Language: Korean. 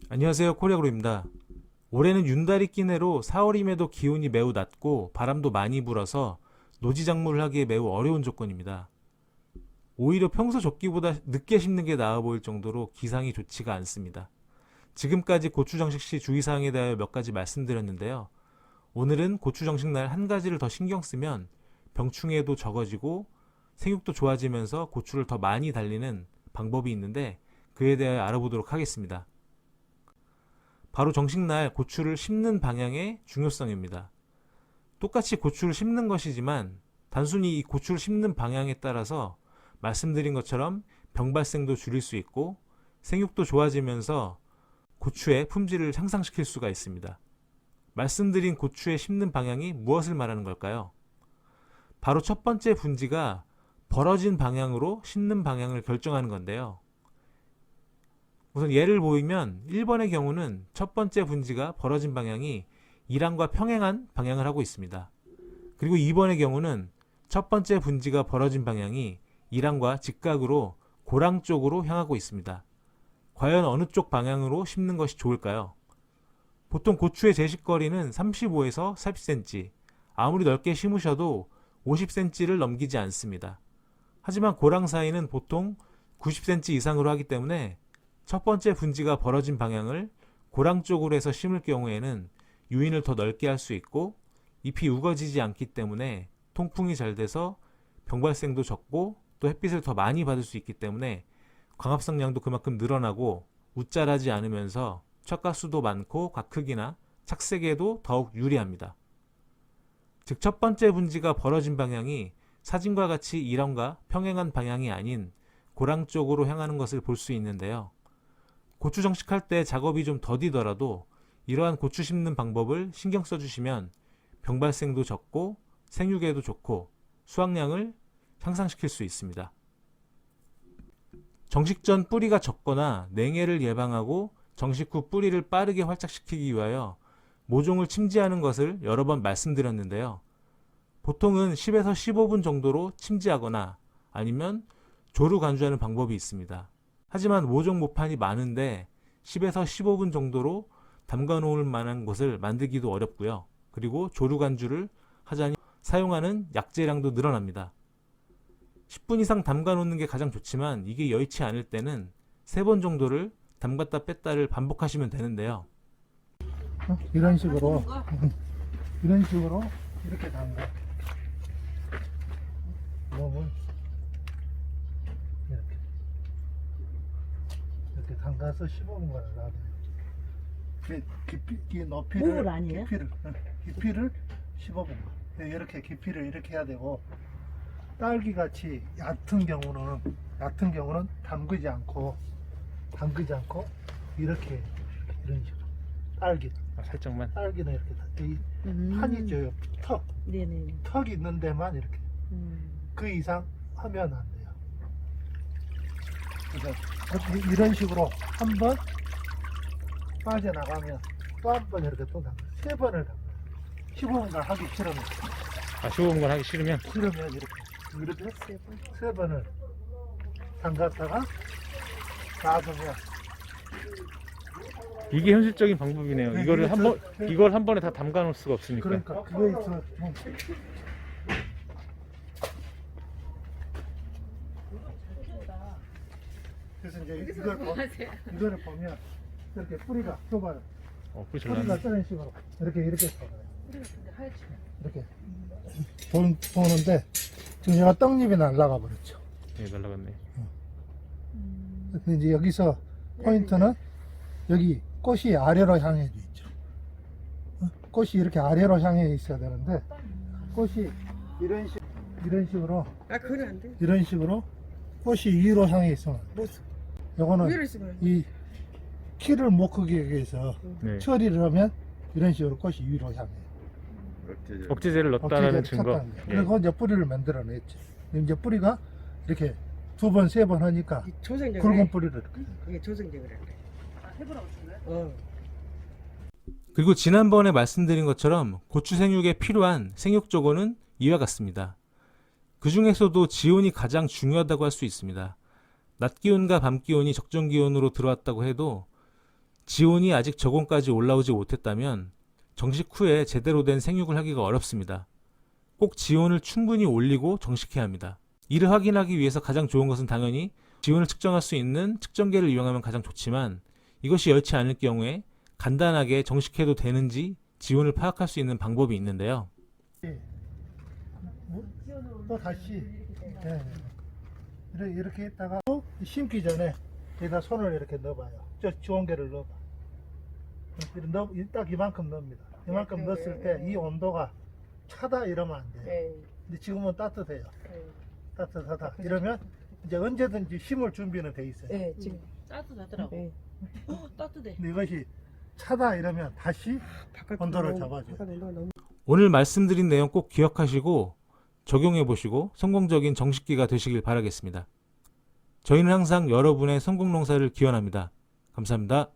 안녕하세요, 코리아그로입니다. 올해는 윤달이 끼내로 4월임에도 기온이 매우 낮고 바람도 많이 불어서 노지 작물을 하기에 매우 어려운 조건입니다. 오히려 평소 적기보다 늦게 심는 게 나아 보일 정도로 기상이 좋지가 않습니다. 지금까지 고추 정식 시 주의사항에 대하여 몇 가지 말씀드렸는데요. 오늘은 고추 정식 날 한 가지를 더 신경 쓰면 병충해도 적어지고 생육도 좋아지면서 고추를 더 많이 달리는 방법이 있는데 그에 대하여 알아보도록 하겠습니다. 바로 정식날 고추를 심는 방향의 중요성입니다. 똑같이 고추를 심는 것이지만 단순히 이 고추를 심는 방향에 따라서 말씀드린 것처럼 병 발생도 줄일 수 있고 생육도 좋아지면서 고추의 품질을 향상시킬 수가 있습니다. 말씀드린 고추의 심는 방향이 무엇을 말하는 걸까요? 바로 첫 번째 분지가 벌어진 방향으로 심는 방향을 결정하는 건데요. 우선 예를 보이면 1번의 경우는 첫 번째 분지가 벌어진 방향이 이랑과 평행한 방향을 하고 있습니다. 그리고 2번의 경우는 첫 번째 분지가 벌어진 방향이 이랑과 직각으로 고랑 쪽으로 향하고 있습니다. 과연 어느 쪽 방향으로 심는 것이 좋을까요? 보통 고추의 제식거리는 35에서 40cm, 아무리 넓게 심으셔도 50cm를 넘기지 않습니다. 하지만 고랑 사이는 보통 90cm 이상으로 하기 때문에 첫 번째 분지가 벌어진 방향을 고랑 쪽으로 해서 심을 경우에는 유인을 더 넓게 할 수 있고 잎이 우거지지 않기 때문에 통풍이 잘 돼서 병 발생도 적고 또 햇빛을 더 많이 받을 수 있기 때문에 광합성량도 그만큼 늘어나고 웃자라지 않으면서 척가수도 많고 각 크기나 착색에도 더욱 유리합니다. 즉 첫 번째 분지가 벌어진 방향이 사진과 같이 이랑과 평행한 방향이 아닌 고랑 쪽으로 향하는 것을 볼 수 있는데요. 고추 정식할 때 작업이 좀 더디더라도 이러한 고추 심는 방법을 신경 써주시면 병 발생도 적고 생육에도 좋고 수확량을 향상시킬 수 있습니다. 정식 전 뿌리가 적거나 냉해를 예방하고 정식 후 뿌리를 빠르게 활착시키기 위하여 모종을 침지하는 것을 여러 번 말씀드렸는데요. 보통은 10에서 15분 정도로 침지하거나 아니면 조루 간주하는 방법이 있습니다. 하지만 모종 모판이 많은데 10에서 15분 정도로 담가 놓을 만한 것을 만들기도 어렵고요. 그리고 조루 간주를 하자니 사용하는 약재량도 늘어납니다. 10분 이상 담가 놓는 게 가장 좋지만 이게 여의치 않을 때는 3번 정도를 담갔다 뺐다를 반복하시면 되는데요. 이런 식으로 이런 식으로 이렇게 담가 몸을 이렇게 담가서 15분간을 놔둬요. 깊이 높이를 물 아니에요? 깊이를 15분간 이렇게 깊이를 이렇게 해야 되고 딸기 같이 얕은 경우는 담그지 않고 이렇게 이런 식으로 살짝만. 딸기는 이렇게 이 판이 져요. 네네. 턱이 있는 데만 이렇게 그 이상 하면 안 돼요. 그래서 이런 식으로 한 번 빠져나가면 또 한 번 이렇게 또 담가요. 3번을 담가요. 15분간 하기 싫으면 15분간 하기 싫으면 이렇게 3번을 담갔다가 놔두면 이게 현실적인 방법이네요. 네, 이거를 이게 이걸 한 번에 다 담가 놓을 수가 없으니까. 그러니까 그거에 있어. 그래서 이제 이거를 보면 이렇게 뿌리가 좁아요. 뿌리 잘 뿌리가 나네. 저런 식으로 이렇게 좁아요. 이렇게 도는데 지금 얘가 떡잎이 날라가 버렸죠. 네, 날라갔네. 그래서 이제 여기서 포인트는 여기 꽃이 아래로 향해 있죠. 꽃이 이렇게 아래로 향해 있어야 되는데 꽃이 이런 식으로 그건 안 돼. 이런 식으로 꽃이 위로 향해 있어. 요거는 위로 있으면 이 키를 못 크기 위해서 네. 처리를 하면 이런 식으로 꽃이 위로 향해. 억제제를 넣었다라는 억지제를 증거. 쳤다는 거예요. 예. 그리고 이제 뿌리를 만들어냈죠. 이제 뿌리가 이렇게 2번, 3번 하니까 조성적으로 굵은 뿌리를 이렇게. 그게 조성적으로 해. 해보라고 했네. 그리고 지난번에 말씀드린 것처럼 고추 생육에 필요한 생육 조건은 이와 같습니다. 그 중에서도 지온이 가장 중요하다고 할 수 있습니다. 낮 기온과 밤 기온이 적정 기온으로 들어왔다고 해도 지온이 아직 저온까지 올라오지 못했다면 정식 후에 제대로 된 생육을 하기가 어렵습니다. 꼭 지온을 충분히 올리고 정식해야 합니다. 이를 확인하기 위해서 가장 좋은 것은 당연히 지온을 측정할 수 있는 측정기를 이용하면 가장 좋지만 이것이 여의치 않을 경우에 간단하게 정식해도 되는지 지온을 파악할 수 있는 방법이 있는데요. 또 다시 이렇게 했다가 또 심기 전에 여기다 손을 이렇게 넣어봐요. 저 지온계를 넣어봐. 딱 이만큼 넣습니다. 이만큼 넣었을 때 이 온도가 차다 이러면 안 돼요. 네. 근데 지금은 따뜻해요. 네. 따뜻하다. 이러면 이제 언제든지 심을 준비는 돼 있어요. 네, 지금 따뜻하더라고. 네. 따뜻해. 근데 이것이 차다 이러면 다시 온도를 잡아줘요. 바깥 온도가 너무 오늘 말씀드린 내용 꼭 기억하시고 적용해 보시고 성공적인 정식기가 되시길 바라겠습니다. 저희는 항상 여러분의 성공 농사를 기원합니다. 감사합니다.